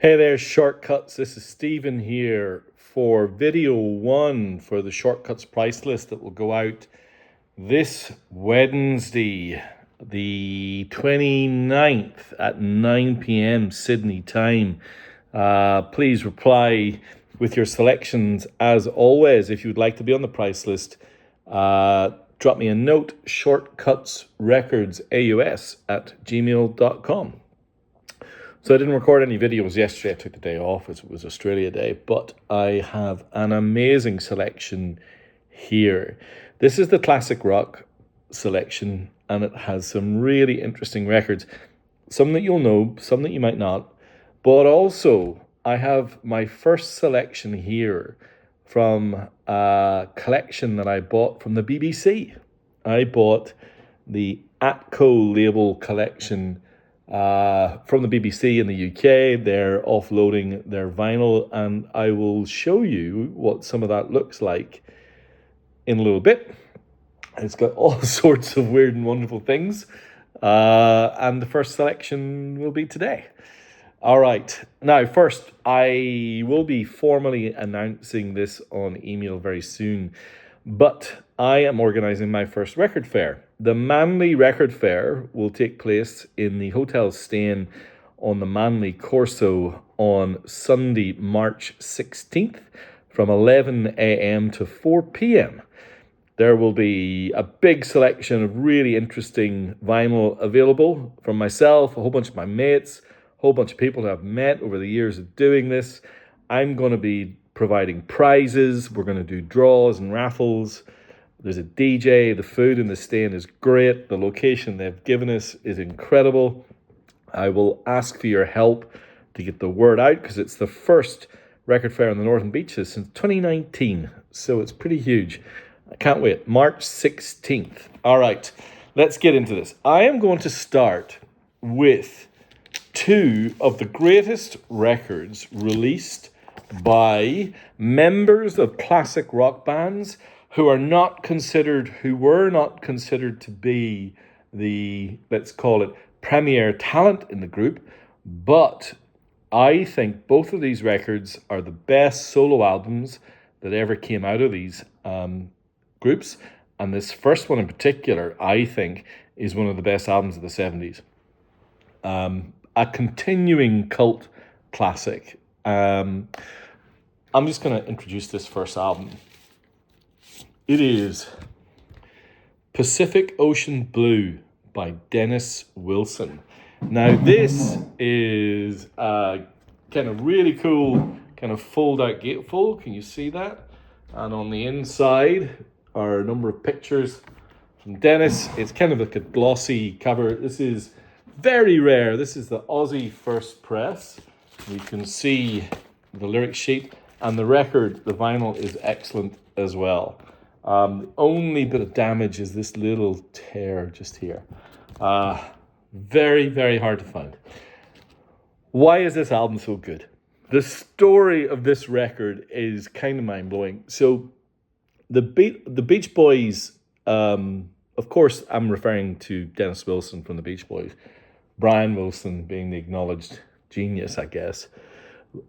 Hey there, Shortcuts. This is Stephen here for video one for the Shortcuts price list that will go out this Wednesday, the 29th at 9 p.m. Sydney time. Please reply with your selections as always. If you would like to be on the price list, drop me a note, shortcutsrecordsaus@gmail.com. So I didn't record any videos yesterday. I took the day off as it was Australia Day, but I have an amazing selection here. This is the classic rock selection, and it has some really interesting records. Some that you'll know, some that you might not. But also, I have my first selection here from a collection that I bought from the BBC. I bought the Atco label collection from the BBC in the UK. They're offloading their vinyl, and I will show you what some of that looks like in a little bit. It's got all sorts of weird and wonderful things, and the first selection will be today. All right. Now, first, I will be formally announcing this on email very soon, but I am organising my first record fair. The Manly Record Fair will take place in the Hotel Staying on the Manly Corso on Sunday, March 16th from 11 a.m. to 4 p.m. There will be a big selection of really interesting vinyl available from myself, a whole bunch of my mates, a whole bunch of people that I've met over the years of doing this. I'm going to be providing prizes. We're going to do draws and raffles. There's a DJ. The food in the stand is great. The location they've given us is incredible. I will ask for your help to get the word out because it's the first record fair on the Northern Beaches since 2019. So it's pretty huge. I can't wait. March 16th. All right, let's get into this. I am going to start with two of the greatest records released by members of classic rock bands who were not considered to be the, let's call it, premier talent in the group. But I think both of these records are the best solo albums that ever came out of these groups. And this first one in particular, I think, is one of the best albums of the 70s. A continuing cult classic. I'm just going to introduce this first album. It is Pacific Ocean Blue by Dennis Wilson. Now, this is a kind of really cool, kind of fold-out gatefold. Can you see that? And on the inside are a number of pictures from Dennis. It's kind of like a glossy cover. This is very rare. This is the Aussie first press. You can see the lyric sheet, and the record, the vinyl, is excellent as well. The only bit of damage is this little tear just here. Very, very hard to find. Why is this album so good? The story of this record is kind of mind-blowing. So the Beach Boys, of course, I'm referring to Dennis Wilson from the Beach Boys. Brian Wilson being the acknowledged genius, I guess.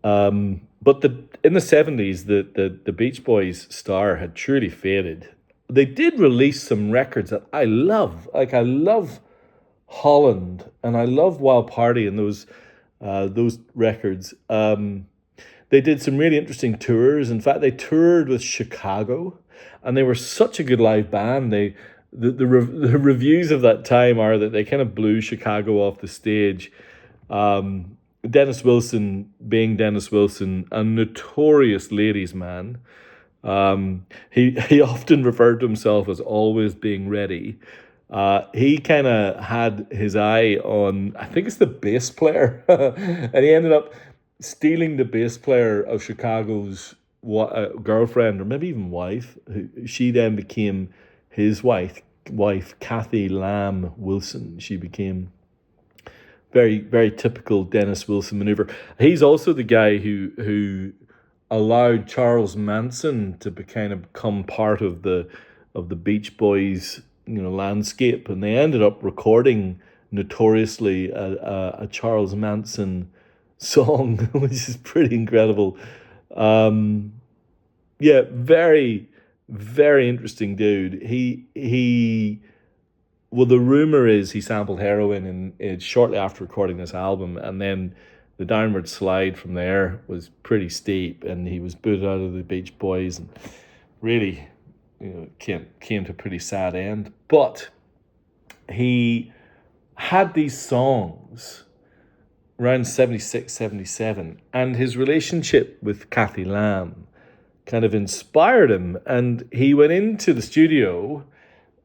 But in the 70s, the Beach Boys star had truly faded. They did release some records that I love. Like, I love Holland and I love Wild Party and those records. They did some really interesting tours. In fact, they toured with Chicago, and they were such a good live band. The reviews of that time are that they kind of blew Chicago off the stage. Dennis Wilson, being Dennis Wilson, a notorious ladies' man, he often referred to himself as always being ready. He kind of had his eye on, I think it's the bass player, and he ended up stealing the bass player of Chicago's girlfriend, or maybe even wife. She then became his wife, Kathy Lamb Wilson. She became very, very typical Dennis Wilson maneuver. He's also the guy who allowed Charles Manson to kind of become part of the Beach Boys, landscape, and they ended up recording notoriously a Charles Manson song, which is pretty incredible. Um, yeah, very, very interesting dude. Well, the rumor is he sampled heroin shortly after recording this album, and then the downward slide from there was pretty steep, and he was booted out of the Beach Boys, and really, came to a pretty sad end. But he had these songs around 76, 77, and his relationship with Kathy Lamb kind of inspired him, and he went into the studio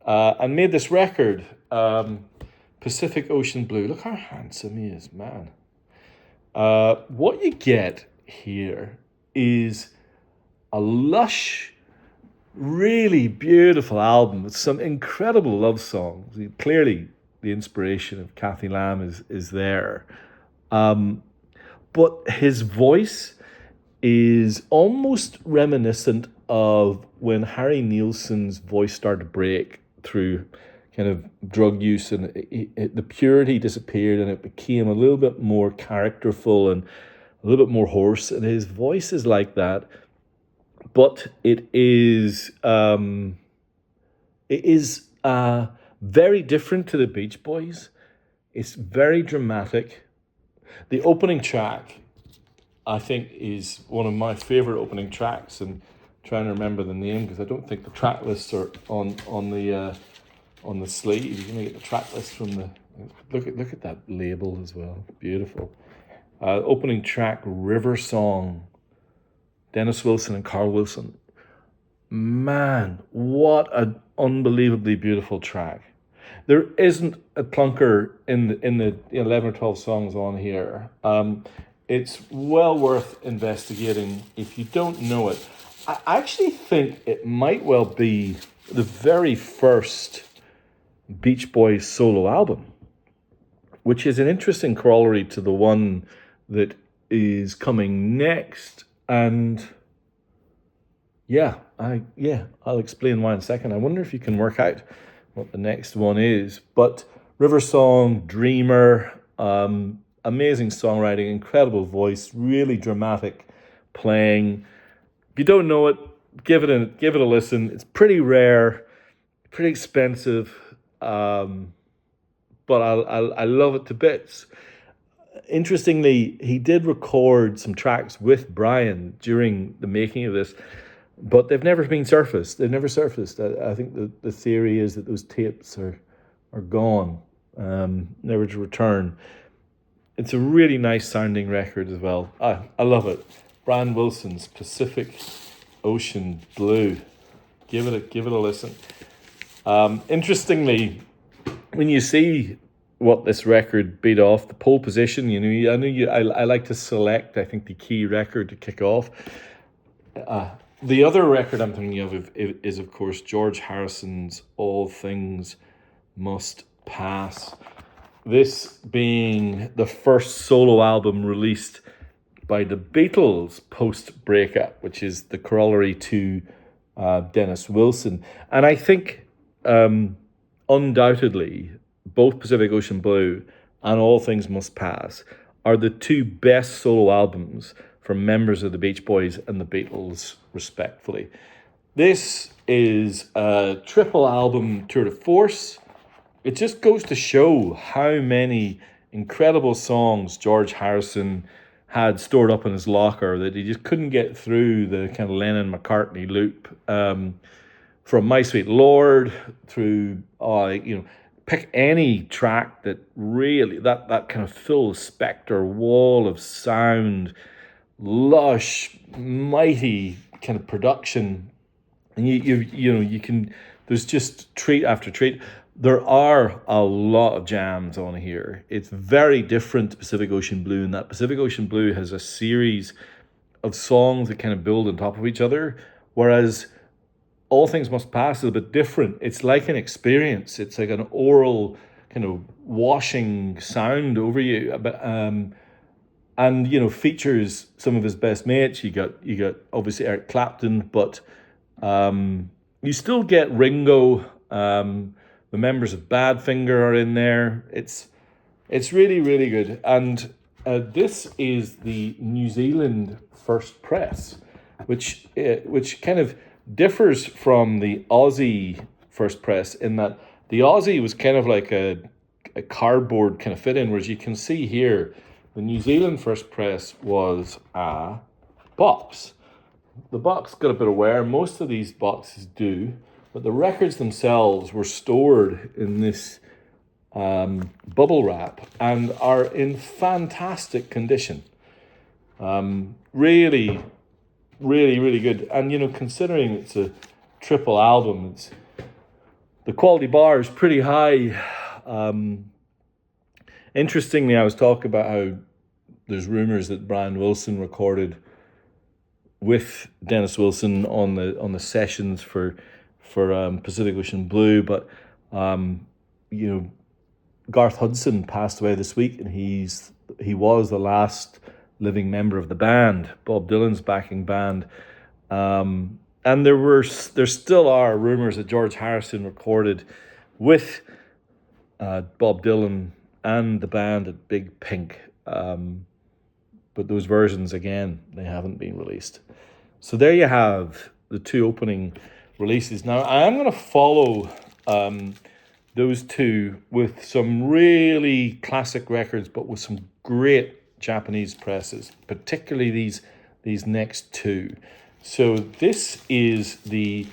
and made this record, Pacific Ocean Blue. Look how handsome he is, man. What you get here is a lush, really beautiful album with some incredible love songs. Clearly, the inspiration of Kathy Lamb is there. But his voice is almost reminiscent of when Harry Nilsson's voice started to break through kind of drug use, and the purity disappeared, and it became a little bit more characterful and a little bit more hoarse. And his voice is like that, but it is very different to the Beach Boys. It's very dramatic. The opening track, I think, is one of my favorite opening tracks, and I'm trying to remember the name because I don't think the track lists are on the sleeve. You're gonna get the track list from the look at that label as well. Beautiful. Opening track, River Song. Dennis Wilson and Carl Wilson. Man, what an unbelievably beautiful track. There isn't a clunker in the 11 or 12 songs on here. It's well worth investigating if you don't know it. I actually think it might well be the very first Beach Boys solo album, which is an interesting corollary to the one that is coming next. And I'll explain why in a second. I wonder if you can work out what the next one is. But River Song, Dreamer, amazing songwriting, incredible voice, really dramatic playing. If you don't know it, give it a listen. It's pretty rare, pretty expensive, but I love it to bits. Interestingly, he did record some tracks with Brian during the making of this, but they've never been surfaced. They've never surfaced. I think the theory is that those tapes are gone, never to return. It's a really nice sounding record as well. I love it. Brian Wilson's Pacific Ocean Blue. Give it a listen. Interestingly, when you see what this record beat off, the pole position, I like to select, I think, the key record to kick off. The other record I'm thinking of is, of course, George Harrison's All Things Must Pass. This being the first solo album released by the Beatles post-breakup, which is the corollary to Dennis Wilson. And I think, undoubtedly, both Pacific Ocean Blue and All Things Must Pass are the two best solo albums from members of the Beach Boys and the Beatles, respectfully. This is a triple album tour de force. It just goes to show how many incredible songs George Harrison had stored up in his locker that he just couldn't get through the kind of Lennon-McCartney loop. From My Sweet Lord through, pick any track that really, that kind of full spectre wall of sound, lush, mighty kind of production. And you can, there's just treat after treat. There are a lot of jams on here. It's very different to Pacific Ocean Blue in that Pacific Ocean Blue has a series of songs that kind of build on top of each other, whereas All Things Must Pass is a bit different. It's like an experience. It's like an oral kind of washing sound over you. And features some of his best mates. You got obviously Eric Clapton, but you still get Ringo. The members of Badfinger are in there. It's really, really good. And This is the New Zealand first press, which kind of differs from the Aussie first press in that the Aussie was kind of like a cardboard kind of fit in, whereas you can see here, the New Zealand first press was a box. The box got a bit of wear. Most of these boxes do, but the records themselves were stored in this bubble wrap and are in fantastic condition. Really, really, really good. And considering it's a triple album, the quality bar is pretty high. Interestingly, I was talking about how there's rumors that Brian Wilson recorded with Dennis Wilson on the sessions for Pacific Ocean Blue, but Garth Hudson passed away this week, and he was the last living member of the band, Bob Dylan's backing band. And there still are rumors that George Harrison recorded with Bob Dylan and the band at Big Pink. But those versions, again, they haven't been released. So there you have the two opening releases. Now, I am going to follow those two with some really classic records, but with some great Japanese presses, particularly these next two. So this is the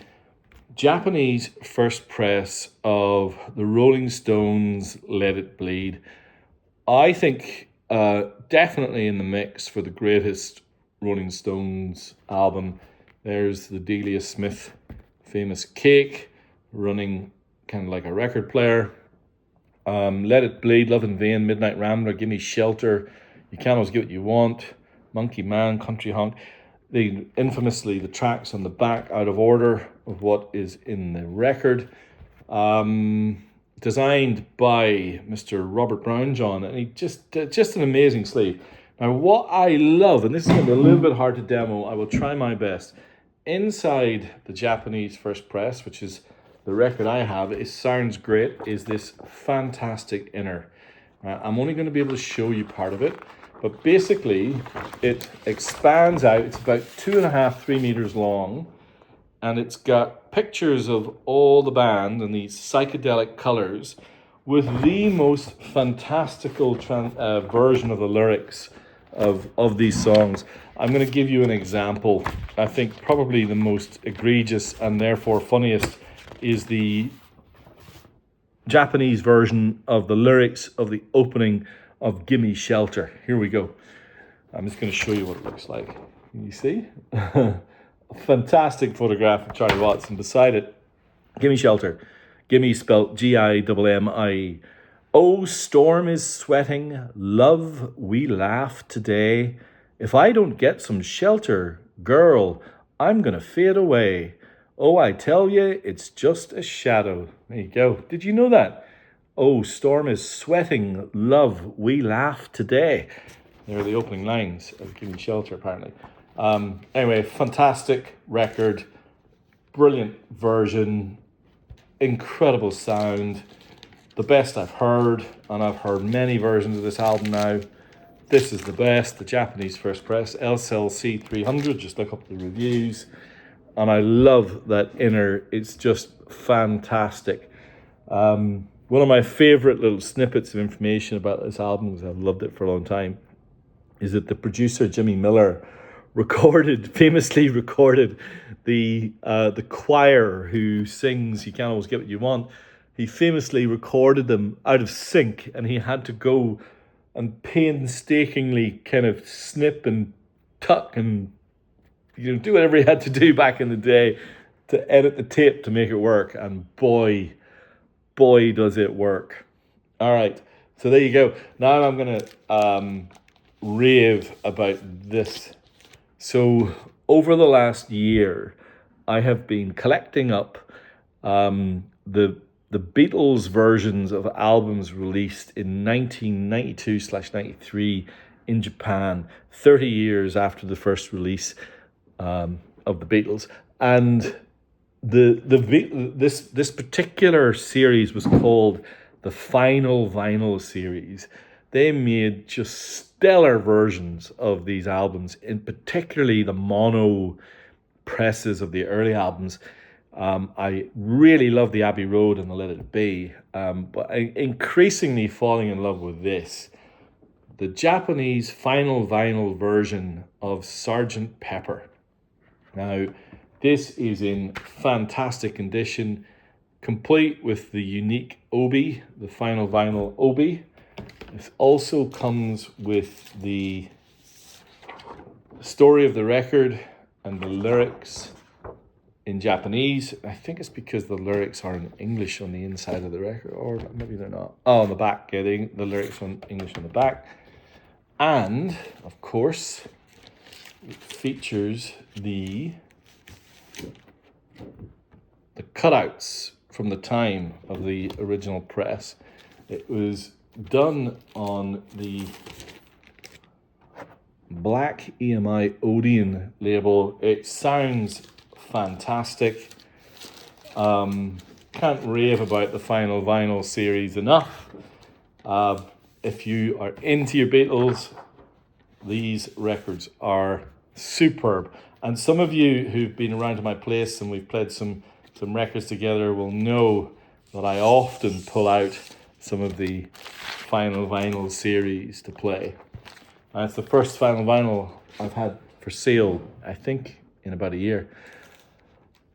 Japanese first press of the Rolling Stones' Let It Bleed. I think definitely in the mix for the greatest Rolling Stones album. There's the Delia Smith famous Cake running kind of like a record player. Let It Bleed, Love in Vain, Midnight Rambler, Gimme Shelter, You Can't Always Get What You Want, Monkey Man, Country Honk. Infamously, the tracks on the back out of order of what is in the record. Designed by Mr. Robert Brownjohn, and he just an amazing sleeve. Now, what I love, and this is going to be a little bit hard to demo, I will try my best. Inside the Japanese first press, which is the record I have, it sounds great, is this fantastic inner. I'm only going to be able to show you part of it, but basically it expands out. It's about 2.5-3 meters long, and it's got pictures of all the band and these psychedelic colors with the most fantastical version of the lyrics of these songs. I'm going to give you an example. I think probably the most egregious and therefore funniest is the Japanese version of the lyrics of the opening of Gimme Shelter. Here we go. I'm just going to show you what it looks like. Can you see? A fantastic photograph of Charlie Watts, and beside it, Gimme Shelter. Gimme spelt Gimme. Oh, storm is sweating, love, we laugh today. If I don't get some shelter, girl, I'm gonna fade away. Oh, I tell you, it's just a shadow. There you go. Did you know that? Oh, storm is sweating, love, we laugh today. There are the opening lines of Gimme Shelter, apparently. Anyway, fantastic record, brilliant version, incredible sound. The best I've heard, and I've heard many versions of this album now. This is the best, the Japanese first press, SLC 300, just look up the reviews. And I love that inner, it's just fantastic. One of my favorite little snippets of information about this album, because I've loved it for a long time, is that the producer, Jimmy Miller, famously recorded the choir who sings You Can't Always Get What You Want. He famously recorded them out of sync, and he had to go and painstakingly kind of snip and tuck and do whatever he had to do back in the day to edit the tape to make it work. And boy does it work. All right, so there you go. Now I'm going to rave about this. So over the last year, I have been collecting up the Beatles versions of albums released in 1992/93 in Japan, 30 years after the first release of the Beatles. And this particular series was called the Final Vinyl series. they made just stellar versions of these albums, in particularly the mono presses of the early albums. I really love the Abbey Road and the Let It Be, but I increasingly falling in love with this. The Japanese final vinyl version of Sergeant Pepper. Now, this is in fantastic condition, complete with the unique obi, the final vinyl obi. This also comes with the story of the record and the lyrics in Japanese. I think it's because the lyrics are in English on the inside of the record, or maybe they're not. Oh, on the back, yeah, the lyrics are in English on the back. And, of course, it features the cutouts from the time of the original press. It was done on the Black EMI Odeon label. It sounds fantastic. Can't rave about the final vinyl series enough. If you are into your Beatles, these records are superb. And some of you who've been around to my place and we've played some records together will know that I often pull out some of the final vinyl series to play. And it's the first final vinyl I've had for sale, I think, in about a year.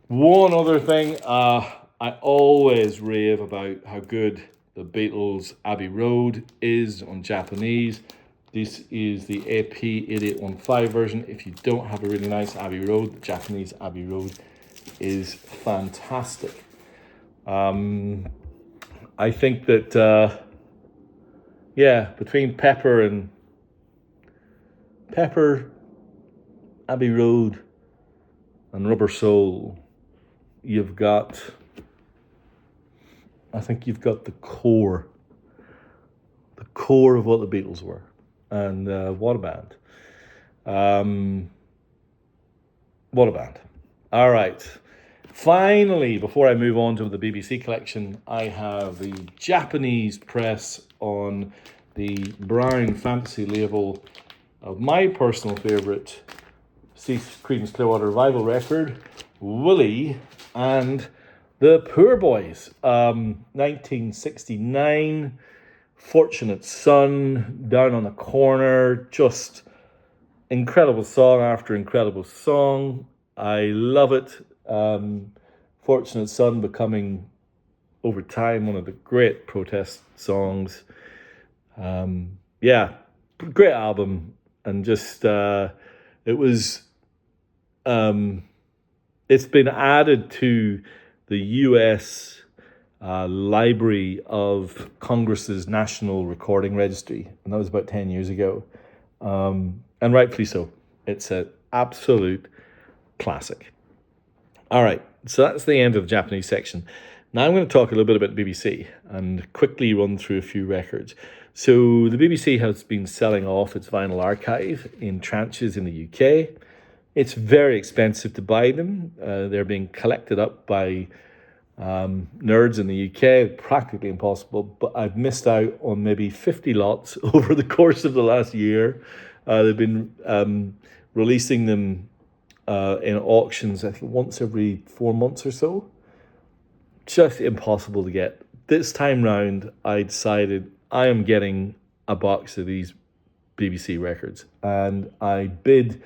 One other thing, I always rave about how good the Beatles' Abbey Road is on Japanese. This is the AP 8815 version. If you don't have a really nice Abbey Road, the Japanese Abbey Road is fantastic. I think that, between Pepper, Abbey Road, and Rubber Soul, I think you've got the core of what the Beatles were. And what a band. What a band. All right. Finally, before I move on to the BBC collection, I have the Japanese press on the Brown Fantasy label of my personal favourite Creedence Clearwater Revival record, Willie and the Poor Boys. 1969, Fortunate Son, Down on the Corner, just incredible song after incredible song. I love it. Fortunate Son becoming, over time, one of the great protest songs. Great album. And just, it's been added to the US Library of Congress's National Recording Registry. And that was about 10 years ago. And rightfully so. It's an absolute classic. All right, so that's the end of the Japanese section. Now I'm going to talk a little bit about the BBC and quickly run through a few records. So the BBC has been selling off its vinyl archive in tranches in the UK. It's very expensive to buy them. They're being collected up by nerds in the UK, practically impossible, but I've missed out on maybe 50 lots over the course of the last year. They've been releasing them in auctions, I think once every 4 months or so. Just impossible to get. This time round, I decided I am getting a box of these BBC records, and I bid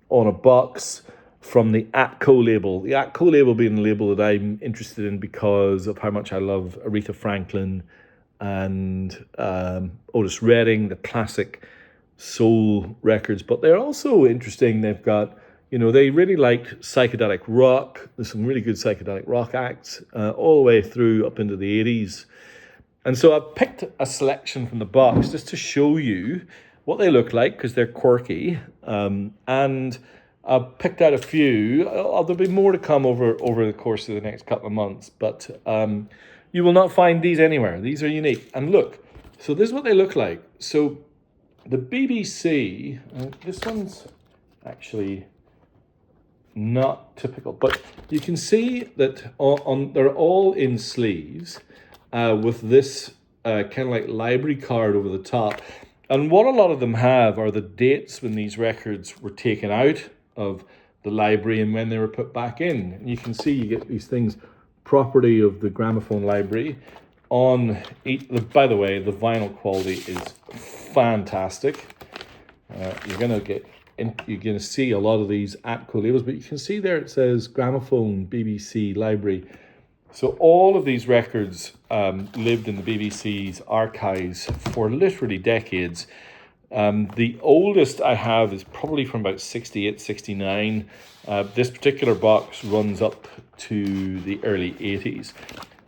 on a box from the Atco label. The Atco label being the label that I'm interested in because of how much I love Aretha Franklin and Otis Redding, the classic soul records. But they're also interesting. They've got, they really like psychedelic rock. There's some really good psychedelic rock acts all the way through up into the 80s. And so I've picked a selection from the box just to show you what they look like because they're quirky. And I've picked out a few. There'll be more to come over the course of the next couple of months. But you will not find these anywhere. These are unique. And look, so this is what they look like. So the BBC, this one's actually not typical, but you can see that they're all in sleeves with this kind of like library card over the top. And what a lot of them have are the dates when these records were taken out of the library and when they were put back in. And you can see you get these things, property of the gramophone library. On by the way, the vinyl quality is fantastic. You're gonna see a lot of these ATCO labels, but you can see there it says gramophone BBC library. So all of these records lived in the BBC's archives for literally decades. The oldest I have is probably from about 68, 69. This particular box runs up to the early 80s.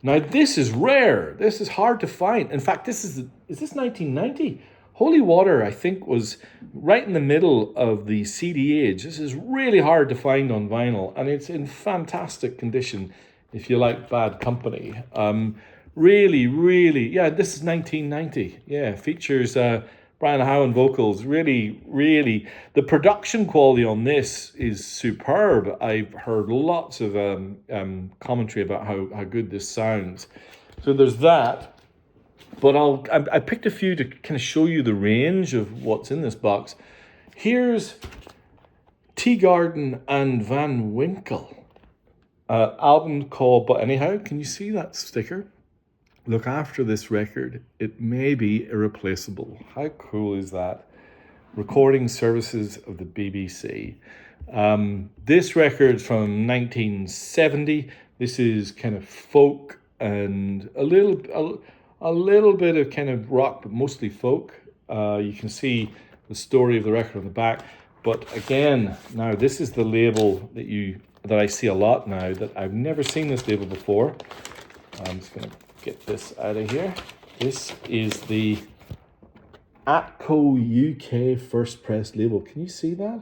Now, this is rare. This is hard to find. In fact, is this 1990? Holy Water, I think, was right in the middle of the CD age. This is really hard to find on vinyl, and it's in fantastic condition if you like Bad Company. Really, really, yeah, this is 1990. Yeah, features Brian Howe on vocals. Really, really, the production quality on this is superb. I've heard lots of commentary about how good this sounds. So there's that. But I picked a few to kind of show you the range of what's in this box. Here's Teagarden and Van Winkle. Album called But Anyhow. Can you see that sticker? Look after this record. It may be irreplaceable. How cool is that? Recording services of the BBC. This record's from 1970. This is kind of folk and a little bit of kind of rock, but mostly folk. You can see the story of the record on the back. But again, now this is the label that I see a lot now, that I've never seen this label before. I'm just going to get this out of here. This is the ATCO UK first press label. Can you see that?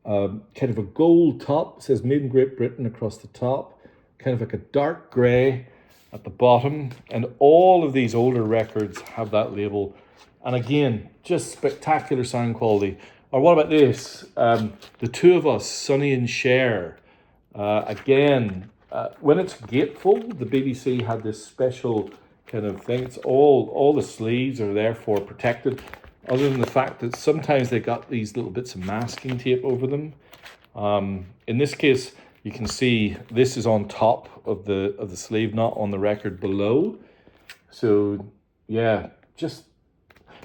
Kind of a gold top. It says Made in Great Britain across the top. Kind of like a dark grey at the bottom. And all of these older records have that label. And again, just spectacular sound quality. Or what about this? The Two of Us, Sonny and Cher. Again, when it's gatefold, the BBC had this special kind of thing. It's all the sleeves are therefore protected, other than the fact that sometimes they got these little bits of masking tape over them. In this case, you can see this is on top of the sleeve, not on the record below. So yeah,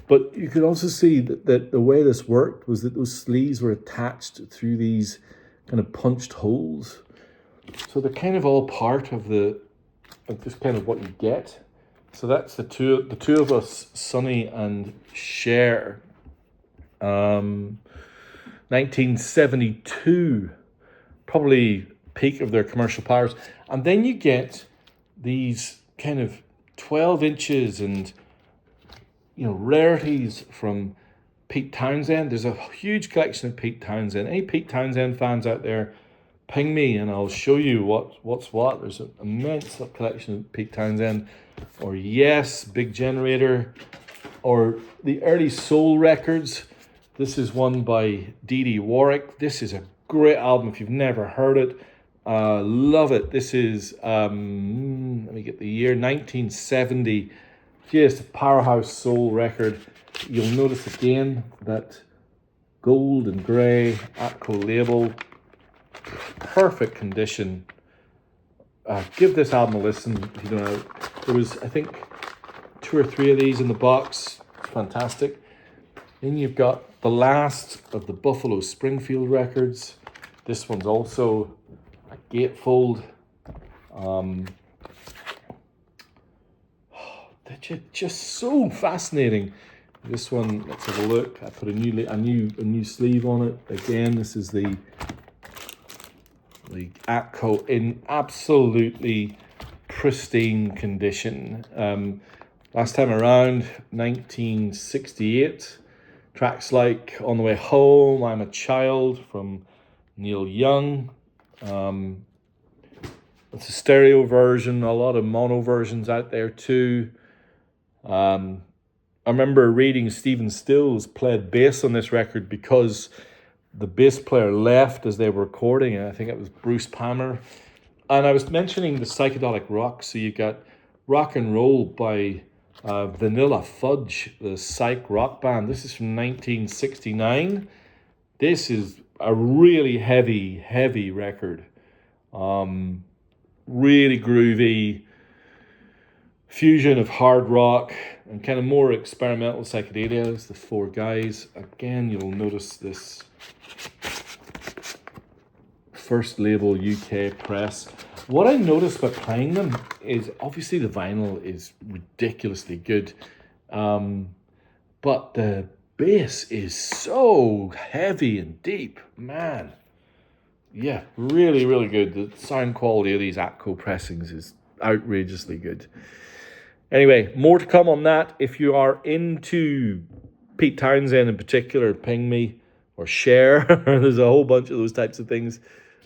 but you could also see that the way this worked was that those sleeves were attached through these kind of punched holes. So they're kind of all part of just kind of what you get. So that's the two of us, Sonny and Cher. 1972, probably peak of their commercial powers. And then you get these kind of 12 inches and rarities from Pete Townshend. There's a huge collection of Pete Townshend. Any Pete Townshend fans out there, ping me and I'll show you what's what. There's an immense collection of Pete Townshend, or Yes, Big Generator, or the early soul records. This is one by Dee Dee Warwick. This is a great album if you've never heard it. Love it. This is, let me get the year, 1970. Just a powerhouse soul record. You'll notice again that gold and grey ATCO label. Perfect condition. Give this album a listen if you don't know. There was, I think, 2 or 3 of these in the box. It's fantastic. Then you've got the last of the Buffalo Springfield records. This one's also a gatefold. They're just so fascinating. This one, let's have a look. I put a new sleeve on it. Again, this is the ATCO in absolutely pristine condition. Last time around, 1968. Tracks like On the Way Home, I'm a Child from Neil Young. It's a stereo version, a lot of mono versions out there too. I remember reading Stephen Stills played bass on this record because the bass player left as they were recording it. I think it was Bruce Palmer. And I was mentioning the psychedelic rock. So you got rock and roll by Vanilla Fudge, the Psych Rock Band. This is from 1969. This is a really heavy record. Really groovy fusion of hard rock and kind of more experimental psychedelia. It's the four guys. Again, you'll notice this First Label UK press. What I noticed by playing them is obviously the vinyl is ridiculously good, but the bass is so heavy and deep, man. Yeah, really good. The sound quality of these Atco pressings is outrageously good. Anyway, more to come on that. If you are into Pete Townsend in particular, ping me or share. There's a whole bunch of those types of things.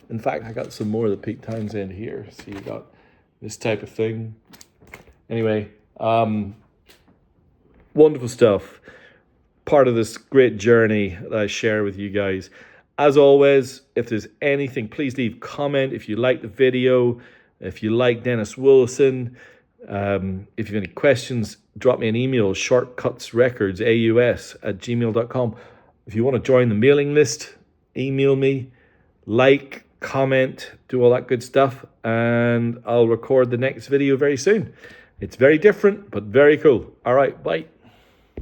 In fact, I got some more of the Pete Townsend here. So you got this type of thing. Anyway, wonderful stuff. Part of this great journey that I share with you guys. As always, if there's anything, please leave a comment. If you like the video, if you like Dennis Wilson, if you have any questions, drop me an email, shortcutsrecordsaus@gmail.com. If you want to join the mailing list, email me, like, comment, do all that good stuff, and I'll record the next video very soon. It's very different, but very cool. All right, bye.